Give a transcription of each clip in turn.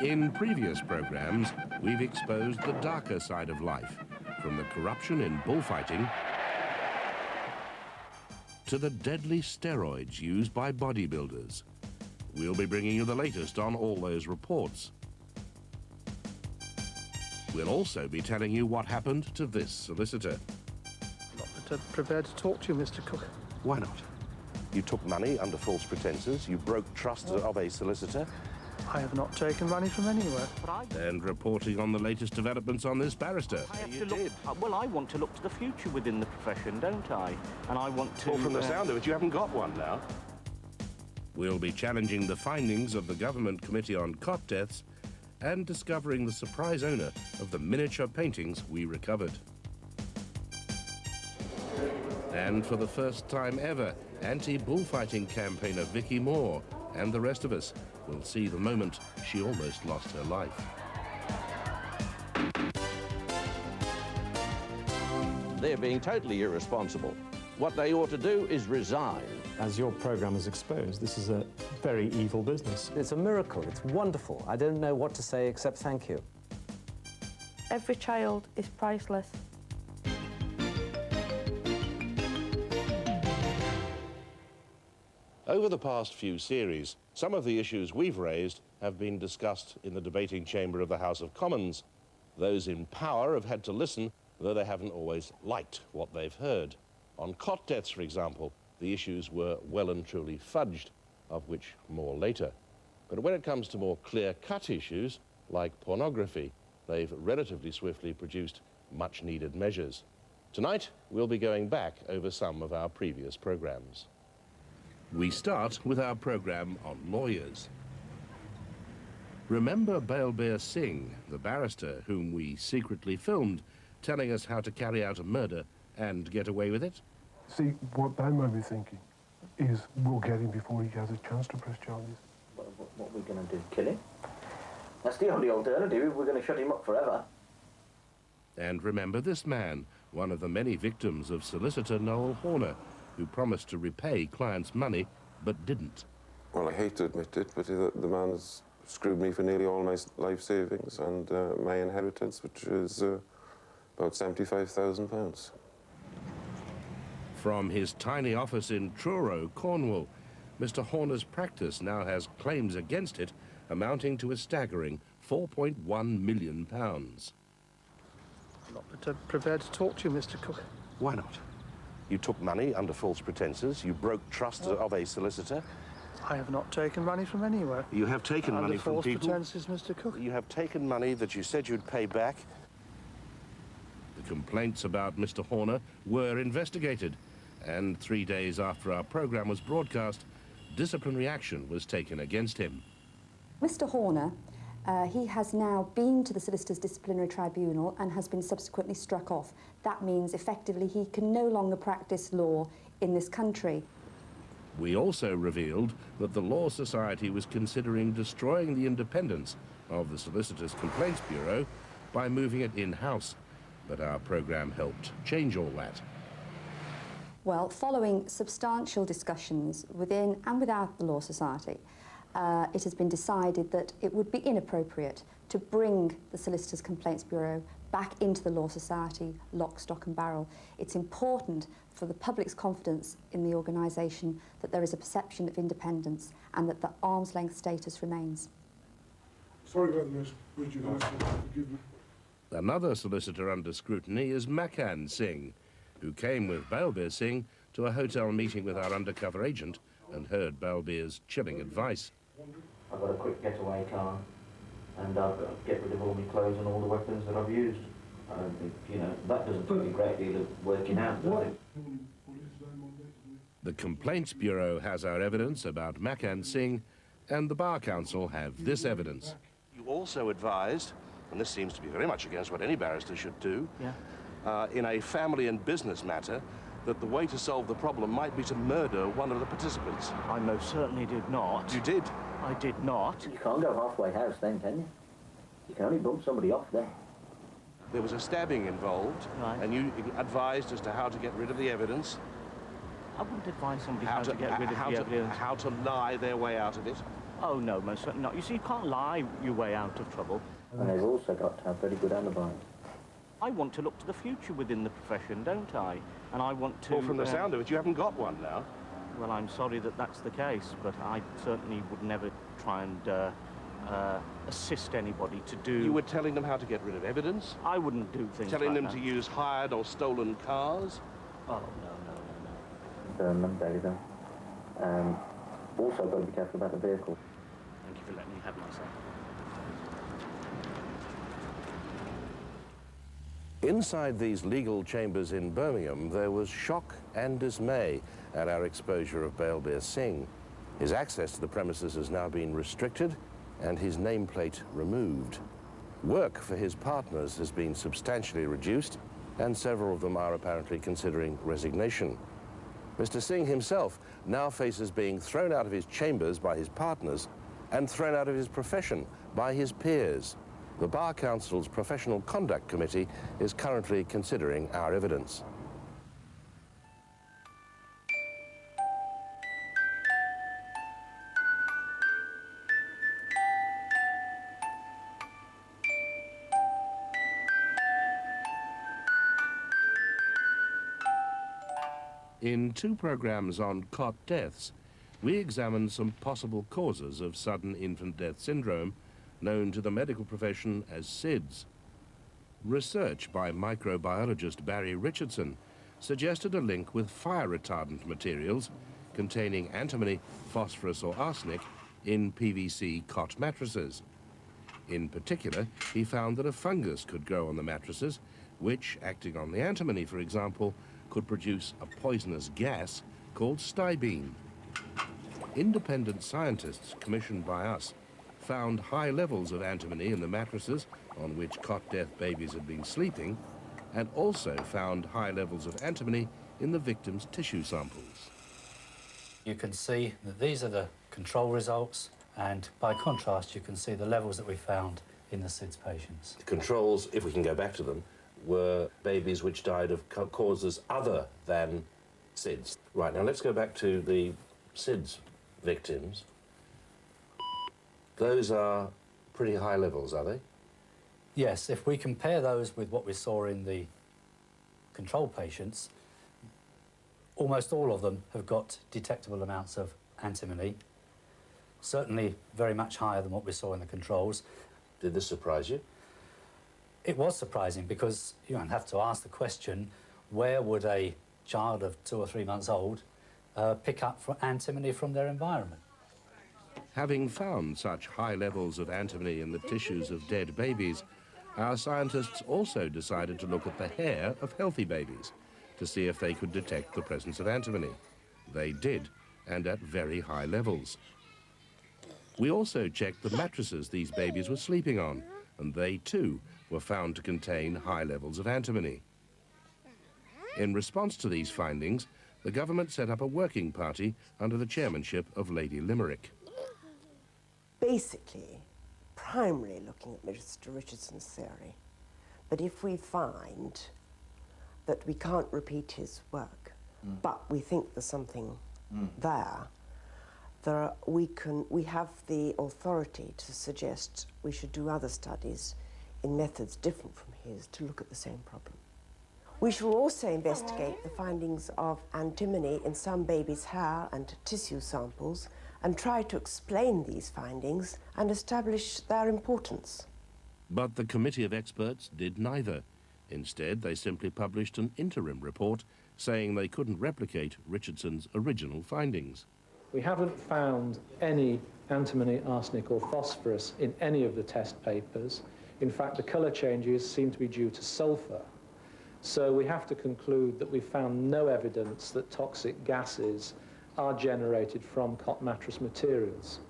In previous programs, we've exposed the darker side of life, from the corruption in bullfighting to the deadly steroids used by bodybuilders. We'll be bringing you the latest on all those reports. We'll also be telling you what happened to this solicitor. I'm not prepared to talk to you, Mr. Cook. Why not? You took money under false pretenses, you broke trust of a solicitor. I have not taken money from anywhere. And reporting on the latest developments on this barrister. Well, I want to look to the future within the profession, don't I? And I want to... Well, from the sound of it, you haven't got one now. We'll be challenging the findings of the Government Committee on Cot Deaths and discovering the surprise owner of the miniature paintings we recovered. And for the first time ever, anti-bullfighting campaigner Vicky Moore and the rest of us will see the moment she almost lost her life. They're being totally irresponsible. What they ought to do is resign. As your programme has exposed, this is a very evil business. It's a miracle. It's wonderful. I don't know what to say except thank you. Every child is priceless. Over the past few series, some of the issues we've raised have been discussed in the debating chamber of the House of Commons. Those in power have had to listen, though they haven't always liked what they've heard. On cot deaths, for example, the issues were well and truly fudged, of which more later. But when it comes to more clear-cut issues, like pornography, they've relatively swiftly produced much-needed measures. Tonight, we'll be going back over some of our previous programs. We start with our program on lawyers. Remember Balbir Singh, the barrister whom we secretly filmed, telling us how to carry out a murder and get away with it? See, what they might be thinking is we'll get him before he has a chance to press charges. What are we going to do? Kill him? That's the only alternative. We're going to shut him up forever. And remember this man, one of the many victims of solicitor Noel Horner, who promised to repay clients' money, but didn't. Well, I hate to admit it, but the man has screwed me for nearly all my life savings and my inheritance, which is about £75,000. From his tiny office in Truro, Cornwall, Mr. Horner's practice now has claims against it amounting to a staggering £4.1 million. I'm not prepared to talk to you, Mr. Cook. Why not? You took money under false pretenses, you broke trust of a solicitor. I have not taken money from anywhere. You have taken money from false people. pretenses, Mr. Cook. You have taken money that you said you'd pay back. The complaints about Mr. Horner were investigated, and 3 days after our program was broadcast, disciplinary action was taken against him. Mr. Horner, he has now been to the Solicitors Disciplinary Tribunal and has been subsequently struck off. That means, effectively, he can no longer practice law in this country. We also revealed that the Law Society was considering destroying the independence of the Solicitors Complaints Bureau by moving it in-house, but our program helped change all that. Well, following substantial discussions within and without the Law Society, it has been decided that it would be inappropriate to bring the Solicitors Complaints Bureau back into the Law Society, lock, stock and barrel. It's important for the public's confidence in the organisation that there is a perception of independence and that the arm's length status remains. Sorry about this, would you guys forgive me? Another solicitor under scrutiny is Makan Singh, who came with Balbir Singh to a hotel meeting with our undercover agent and heard Balbir's chilling advice. I've got a quick getaway car, and I've got to get rid of all my clothes and all the weapons that I've used. You know, that doesn't take a great deal of working out, does it? The Complaints Bureau has our evidence about Makan Singh, and the Bar Council have this evidence. You also advised, and this seems to be very much against what any barrister should do, in a family and business matter, that the way to solve the problem might be to murder one of the participants. I most certainly did not. You did? I did not. You can't go halfway house then, can you? You can only bump somebody off there. There was a stabbing involved, right, and you advised as to how to get rid of the evidence. I wouldn't advise somebody how to get rid of the evidence. How to lie their way out of it. Oh, no, most certainly not. You see, you can't lie your way out of trouble. And they've also got to have very good alibis. I want to look to the future within the profession, don't I? And I want to... Well, from the sound of it, you haven't got one now. Well, I'm sorry that that's the case, but I certainly would never try and assist anybody to do... You were telling them how to get rid of evidence? I wouldn't do things Telling like them that. to use hired or stolen cars? Oh, no. Burn them, bury them. Also got to be careful about the vehicle. Thank you for letting me have myself. Inside these legal chambers in Birmingham, there was shock and dismay at our exposure of Balbir Singh. His access to the premises has now been restricted and his nameplate removed. Work for his partners has been substantially reduced, and several of them are apparently considering resignation. Mr. Singh himself now faces being thrown out of his chambers by his partners and thrown out of his profession by his peers. The Bar Council's Professional Conduct Committee is currently considering our evidence. In 2 programs on cot deaths, we examined some possible causes of sudden infant death syndrome, known to the medical profession as SIDS. Research by microbiologist Barry Richardson suggested a link with fire retardant materials containing antimony, phosphorus or arsenic in PVC cot mattresses. In particular, he found that a fungus could grow on the mattresses, which, acting on the antimony, for example, could produce a poisonous gas called stibine. Independent scientists commissioned by us found high levels of antimony in the mattresses on which cot death babies had been sleeping, and also found high levels of antimony in the victims' tissue samples. You can see that these are the control results, and by contrast you can see the levels that we found in the SIDS patients. The controls, if we can go back to them, were babies which died of causes other than SIDS. Right, now let's go back to the SIDS victims. Those are pretty high levels, are they? Yes, if we compare those with what we saw in the control patients, almost all of them have got detectable amounts of antimony, certainly very much higher than what we saw in the controls. Did this surprise you? It was surprising because you don't have to ask the question, where would a child of 2 or 3 months old pick up antimony from their environment? Having found such high levels of antimony in the tissues of dead babies, our scientists also decided to look at the hair of healthy babies to see if they could detect the presence of antimony. They did, and at very high levels. We also checked the mattresses these babies were sleeping on, and they too were found to contain high levels of antimony. In response to these findings, the government set up a working party under the chairmanship of Lady Limerick. Basically, primarily looking at Mr. Richardson's theory, but if we find that we can't repeat his work, but we think there's something there, we have the authority to suggest we should do other studies in methods different from his to look at the same problem. We shall also investigate the findings of antimony in some babies' hair and tissue samples and try to explain these findings and establish their importance. But the committee of experts did neither. Instead, they simply published an interim report saying they couldn't replicate Richardson's original findings. We haven't found any antimony, arsenic or phosphorus in any of the test papers. In fact, the colour changes seem to be due to sulphur. So we have to conclude that we found no evidence that toxic gases are generated from cot mattress materials.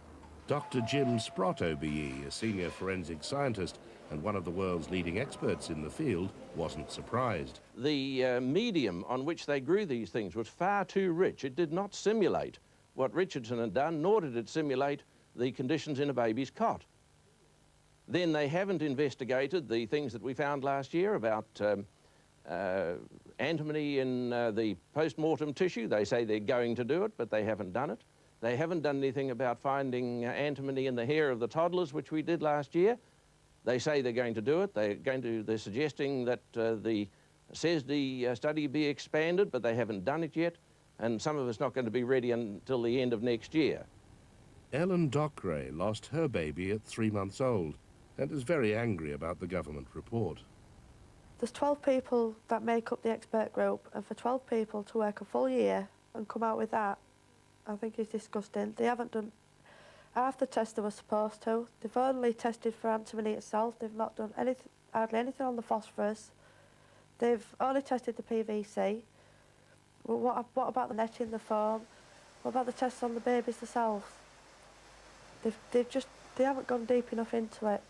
Dr. Jim Sprott, OBE, a senior forensic scientist and one of the world's leading experts in the field, wasn't surprised. The medium on which they grew these things was far too rich. It did not simulate what Richardson had done, nor did it simulate the conditions in a baby's cot. Then they haven't investigated the things that we found last year about antimony in the post-mortem tissue. They say they're going to do it, but they haven't done it. They haven't done anything about finding antimony in the hair of the toddlers, which we did last year. They say they're going to do it. They're suggesting that the CESD study be expanded, but they haven't done it yet, and some of it's not going to be ready until the end of next year. Ellen Dockeray lost her baby at 3 months old and is very angry about the government report. There's 12 people that make up the expert group, and for 12 people to work a full year and come out with that, I think is disgusting. They haven't done half the tests they were supposed to. They've only tested for antimony itself. They've not done hardly anything on the phosphorus. They've only tested the PVC. Well, what about the netting, the foam? What about the tests on the babies themselves? They haven't gone deep enough into it.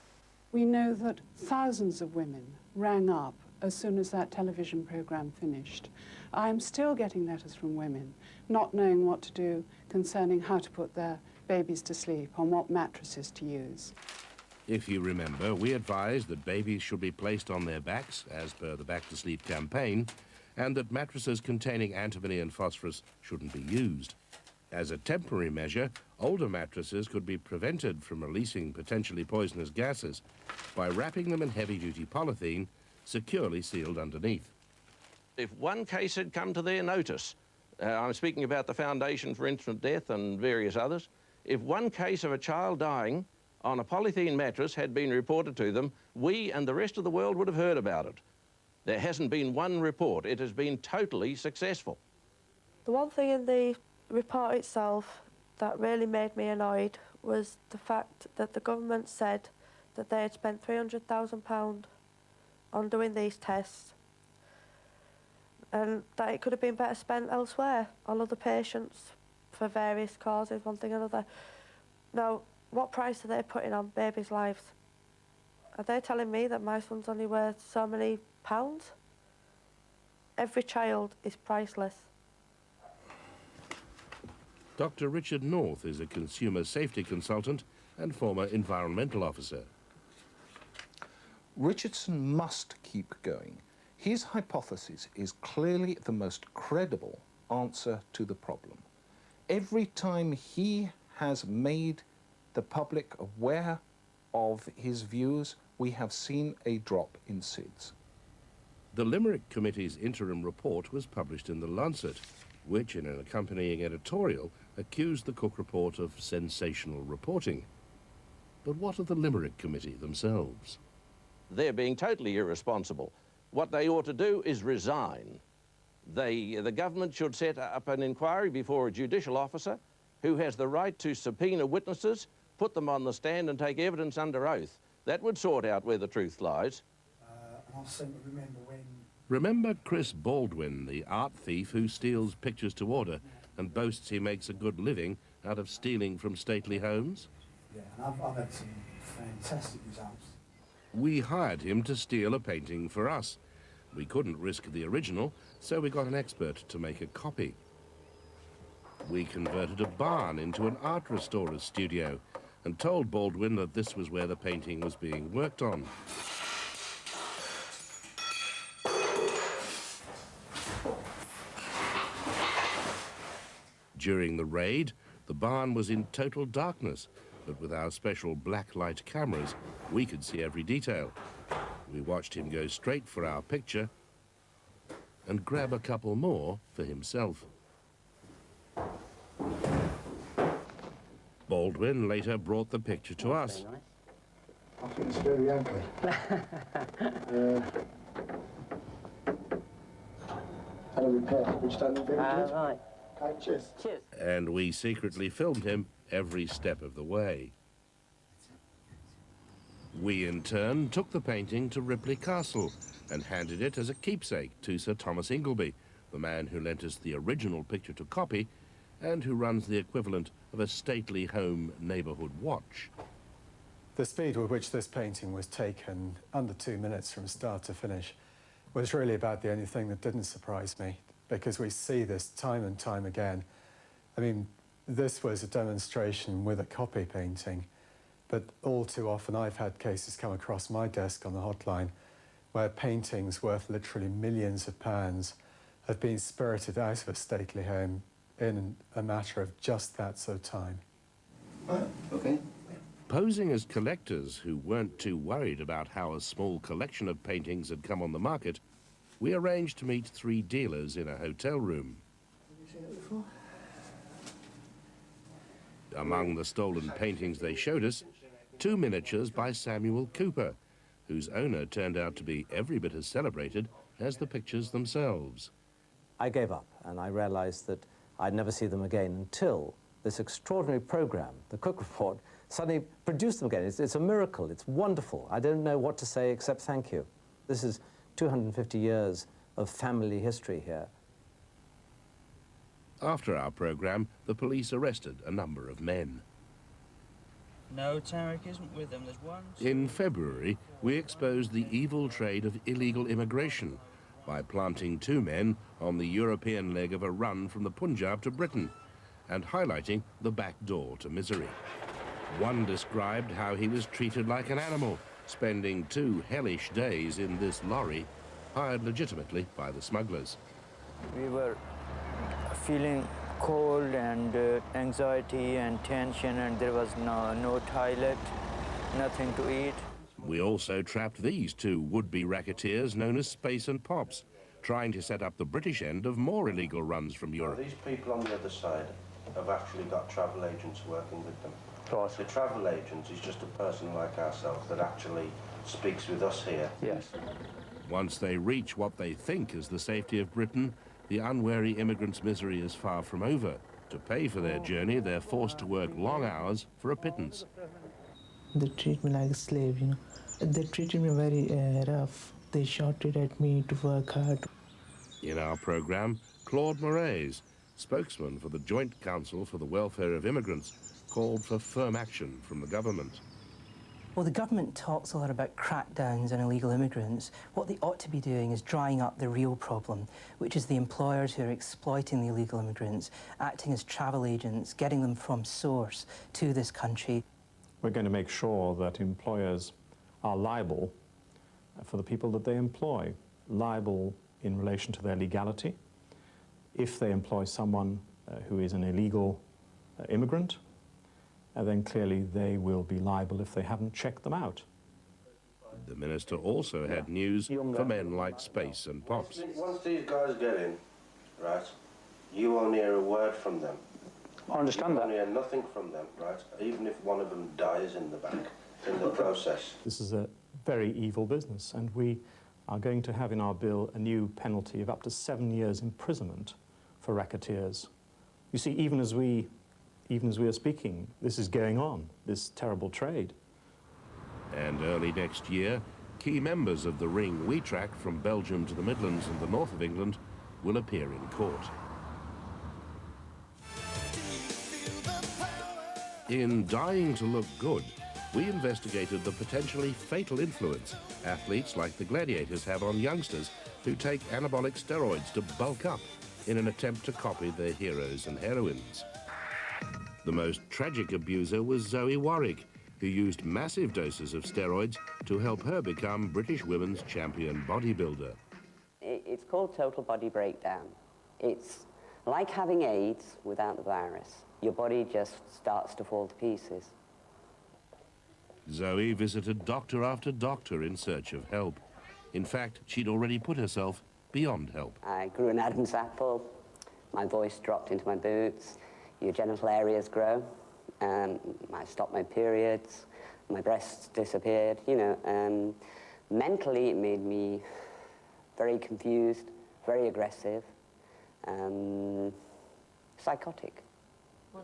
We know that thousands of women rang up as soon as that television programme finished. I'm still getting letters from women not knowing what to do concerning how to put their babies to sleep, on what mattresses to use. If you remember, we advised that babies should be placed on their backs, as per the Back to Sleep campaign, and that mattresses containing antimony and phosphorus shouldn't be used. As a temporary measure, older mattresses could be prevented from releasing potentially poisonous gases by wrapping them in heavy-duty polythene, securely sealed underneath. If one case had come to their notice, I'm speaking about the Foundation for Infant Death and various others, if one case of a child dying on a polythene mattress had been reported to them, we and the rest of the world would have heard about it. There hasn't been one report. It has been totally successful. The one thing in the report itself that really made me annoyed was the fact that the government said that they had spent £300,000 on doing these tests, and that it could have been better spent elsewhere on other patients for various causes, one thing or another. Now, what price are they putting on babies' lives? Are they telling me that my son's only worth so many pounds? Every child is priceless. Dr. Richard North is a consumer safety consultant and former environmental officer. Richardson must keep going. His hypothesis is clearly the most credible answer to the problem. Every time he has made the public aware of his views, we have seen a drop in SIDS. The Limerick Committee's interim report was published in The Lancet, which, in an accompanying editorial, accused the Cook Report of sensational reporting. But what of the Limerick Committee themselves? They're being totally irresponsible. What they ought to do is resign. The government should set up an inquiry before a judicial officer who has the right to subpoena witnesses, put them on the stand and take evidence under oath. That would sort out where the truth lies. I seem to remember when... Remember Chris Baldwin, the art thief who steals pictures to order and boasts he makes a good living out of stealing from stately homes? Yeah, and I've had some fantastic results. We hired him to steal a painting for us. We couldn't risk the original, so we got an expert to make a copy. We converted a barn into an art restorer's studio and told Baldwin that this was where the painting was being worked on. During the raid, the barn was in total darkness, but with our special black light cameras, we could see every detail. We watched him go straight for our picture and grab a couple more for himself. Baldwin later brought the picture to us. I think it's very ugly. Had a repair, which doesn't very good. Right. Okay, cheers. Cheers. And we secretly filmed him every step of the way. We, in turn, took the painting to Ripley Castle and handed it as a keepsake to Sir Thomas Ingleby, the man who lent us the original picture to copy and who runs the equivalent of a stately home neighbourhood watch. The speed with which this painting was taken, under 2 minutes from start to finish, was really about the only thing that didn't surprise me, because we see this time and time again. I mean, this was a demonstration with a copy painting, but all too often I've had cases come across my desk on the hotline where paintings worth literally millions of pounds have been spirited out of a stately home in a matter of just that so time. Okay. Posing as collectors who weren't too worried about how a small collection of paintings had come on the market, we arranged to meet 3 dealers in a hotel room. Have you seen it before? Among the stolen paintings they showed us, 2 miniatures by Samuel Cooper, whose owner turned out to be every bit as celebrated as the pictures themselves. I gave up, and I realized that I'd never see them again until this extraordinary program, the Cook Report, suddenly produced them again. It's a miracle. It's wonderful. I don't know what to say except thank you. This is 250 years of family history here. After our program, the police arrested a number of men. No, Tarek isn't with them. There's one. In February, we exposed the evil trade of illegal immigration by planting 2 men on the European leg of a run from the Punjab to Britain and highlighting the back door to misery. One described how he was treated like an animal, spending 2 hellish days in this lorry, hired legitimately by the smugglers. We were feeling cold and anxiety and tension, and there was no toilet, nothing to eat. We also trapped these 2 would-be racketeers known as Space and Pops, trying to set up the British end of more illegal runs from Europe. These people on the other side have actually got travel agents working with them. The travel agent is just a person like ourselves that actually speaks with us here. Yes. Once they reach what they think is the safety of Britain, the unwary immigrants' misery is far from over. To pay for their journey, they're forced to work long hours for a pittance. They treat me like a slave, you know. They treated me very rough. They shouted at me to work hard. In our program, Claude Moraes, spokesman for the Joint Council for the Welfare of Immigrants, called for firm action from the government. Well, the government talks a lot about crackdowns on illegal immigrants. What they ought to be doing is drying up the real problem, which is the employers who are exploiting the illegal immigrants, acting as travel agents, getting them from source to this country. We're going to make sure that employers are liable for the people that they employ, liable in relation to their legality. If they employ someone who is an illegal immigrant, then clearly they will be liable if they haven't checked them out. The minister also had news for men like Space and Pops. Once these guys get in, right, you won't hear a word from them. I understand that. You won't hear nothing from them, right, even if one of them dies in the back, in the process. This is a very evil business, and we are going to have in our bill a new penalty of up to 7 years imprisonment for racketeers. You see, even as we are speaking, this is going on, this terrible trade. And early next year, key members of the ring we track from Belgium to the Midlands and the north of England will appear in court. In Dying to Look Good, we investigated the potentially fatal influence athletes like the Gladiators have on youngsters who take anabolic steroids to bulk up in an attempt to copy their heroes and heroines. The most tragic abuser was Zoe Warwick, who used massive doses of steroids to help her become British women's champion bodybuilder. It's called total body breakdown. It's like having AIDS without the virus. Your body just starts to fall to pieces. Zoe visited doctor after doctor in search of help. In fact, she'd already put herself beyond help. I grew an Adam's apple, my voice dropped into my boots, your genital areas grow, I stopped my periods, my breasts disappeared, you know. Mentally, it made me very confused, very aggressive, psychotic.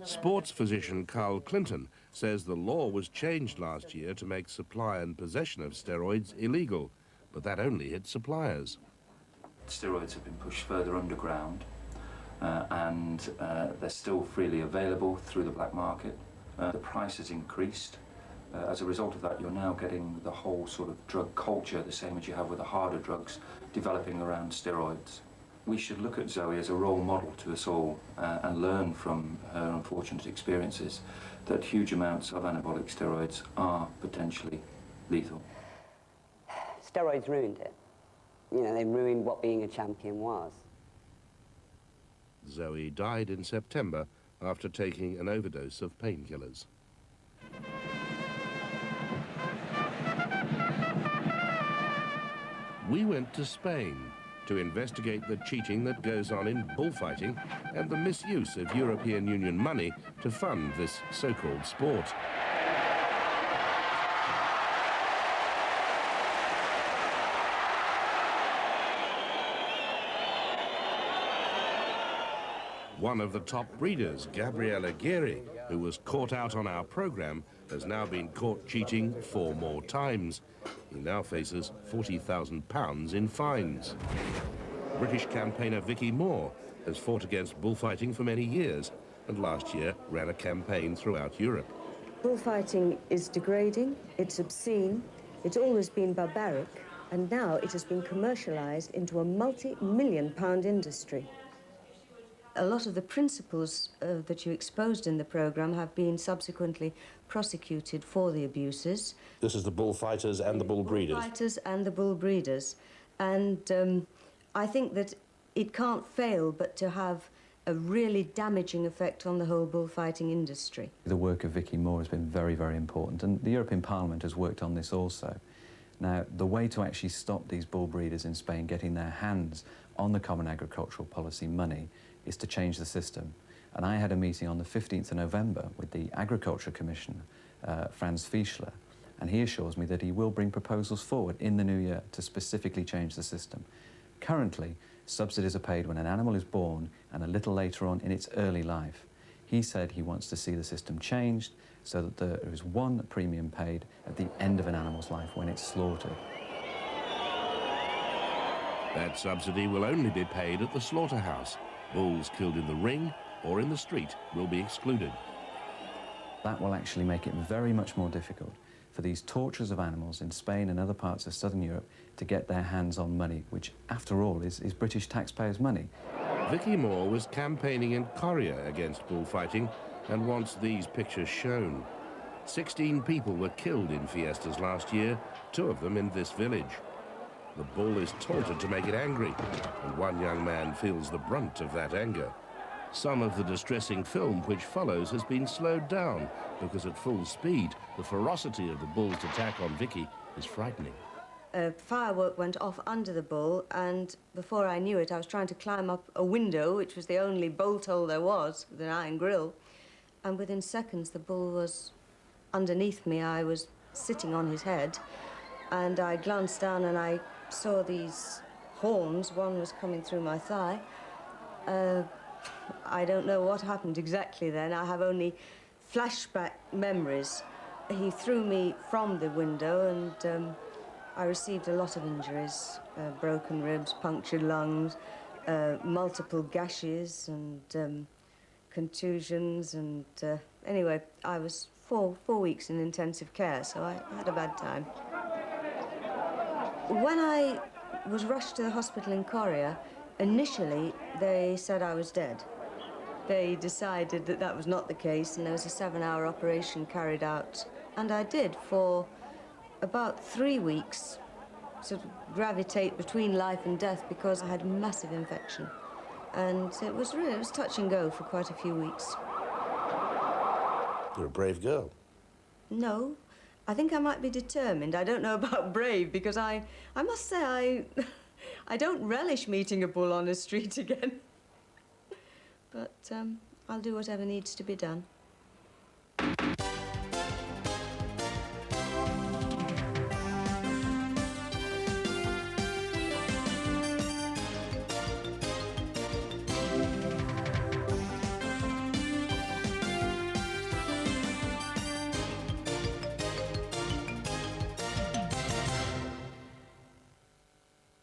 Sports physician Carl Clinton says the law was changed last year to make supply and possession of steroids illegal, but that only hit suppliers. Steroids have been pushed further underground and they're still freely available through the black market. The price has increased. As a result of that, you're now getting the whole sort of drug culture, the same as you have with the harder drugs, developing around steroids. We should look at Zoe as a role model to us all and learn from her unfortunate experiences that huge amounts of anabolic steroids are potentially lethal. Steroids ruined it. You know, they ruined what being a champion was. Zoe died in September after taking an overdose of painkillers. We went to Spain to investigate the cheating that goes on in bullfighting and the misuse of European Union money to fund this so-called sport. One of the top breeders, Gabriele Aguirre, who was caught out on our program, has now been caught cheating 4 more times. He now faces £40,000 in fines. British campaigner Vicky Moore has fought against bullfighting for many years and last year ran a campaign throughout Europe. Bullfighting is degrading, it's obscene, it's always been barbaric, and now it has been commercialised into a multi-million-pound industry. A lot of the principals that you exposed in the programme have been subsequently prosecuted for the abuses. This is the bullfighters and the bull breeders. Bullfighters and the bull breeders. And I think that it can't fail but to have a really damaging effect on the whole bullfighting industry. The work of Vicky Moore has been very, very important, and the European Parliament has worked on this also. Now, the way to actually stop these bull breeders in Spain getting their hands on the Common Agricultural Policy money is to change the system. And I had a meeting on the 15th of November with the Agriculture Commissioner, Franz Fischler, and he assures me that he will bring proposals forward in the new year to specifically change the system. Currently, subsidies are paid when an animal is born and a little later on in its early life. He said he wants to see the system changed so that there is one premium paid at the end of an animal's life when it's slaughtered. That subsidy will only be paid at the slaughterhouse. Bulls killed in the ring or in the street will be excluded. That will actually make it very much more difficult for these torturers of animals in Spain and other parts of southern Europe to get their hands on money, which, after all, is British taxpayers' money. Vicky Moore was campaigning in Coria against bullfighting and wants these pictures shown. 16 people were killed in fiestas last year, 2 of them in this village. The bull is taunted to make it angry, and one young man feels the brunt of that anger. Some of the distressing film which follows has been slowed down because at full speed, the ferocity of the bull's attack on Vicky is frightening. A firework went off under the bull, and before I knew it, I was trying to climb up a window, which was the only bolt hole there was, with an iron grill, and within seconds the bull was underneath me. I was sitting on his head, and I glanced down and I saw these horns. One was coming through my thigh. I don't know what happened exactly then. I have only flashback memories. He threw me from the window, and I received a lot of injuries, broken ribs, punctured lungs, multiple gashes and contusions, and anyway, I was four weeks in intensive care, so I had a bad time. When I was rushed to the hospital in Coria, initially they said I was dead. They decided that that was not the case, and there was a 7-hour operation carried out. And I did for about 3 weeks, sort of gravitate between life and death because I had a massive infection. And it was touch and go for quite a few weeks. You're a brave girl. No, I think I might be determined. I don't know about brave, because I must say I don't relish meeting a bull on a street again. But I'll do whatever needs to be done.